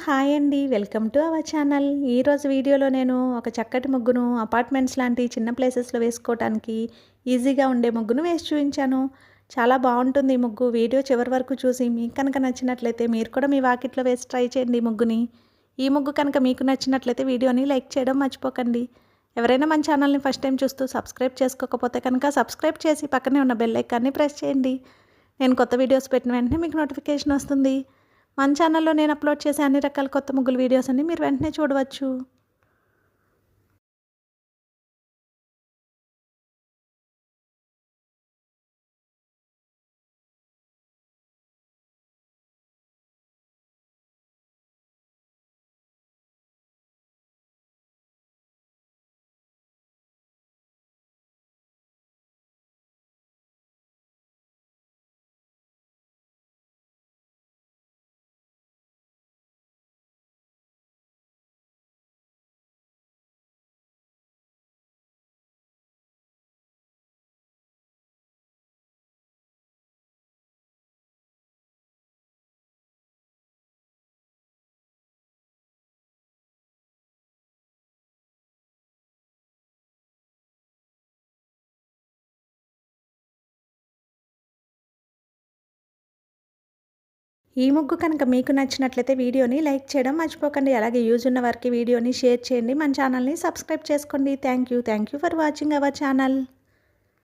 Hi అండి. Welcome to our channel. ఈరోజు వీడియోలో నేను ఒక చక్కటి ముగ్గును అపార్ట్మెంట్స్ లాంటి చిన్న ప్లేసెస్‌లో వేసుకోవటానికి ఈజీగా ఉండే ముగ్గును వేసి చూయించాను. చాలా బావుంటుంది ఈ ముగ్గు. వీడియో చివరి వరకు చూసి మీకు కనుక నచ్చినట్లయితే మీరు కూడా మీ వాకిట్లో వేసి ట్రై చేయండి ఈ ముగ్గుని. ఈ ముగ్గు కనుక మీకు నచ్చినట్లయితే వీడియోని లైక్ చేయడం మర్చిపోకండి. ఎవరైనా మన ఛానల్ని ఫస్ట్ టైం చూస్తూ సబ్స్క్రైబ్ చేసుకోకపోతే కనుక సబ్స్క్రైబ్ చేసి పక్కనే ఉన్న బెల్ ఐకాన్ని ప్రెస్ చేయండి. నేను కొత్త వీడియోస్ పెట్టిన వెంటనే మీకు నోటిఫికేషన్ వస్తుంది. మన ఛానల్లో నేను అప్లోడ్ చేసే అన్ని రకాల కొత్త ముగ్గుల వీడియోస్ అన్ని మీరు వెంటనే చూడవచ్చు. ఈ ముగ్గు కనుక మీకు నచ్చినట్లయితే వీడియోని లైక్ చేయడం మర్చిపోకండి. అలాగే యూజ్ ఉన్న వారికి వీడియోని షేర్ చేయండి. మన ఛానల్ని సబ్స్క్రైబ్ చేసుకోండి. Thank you for watching our channel.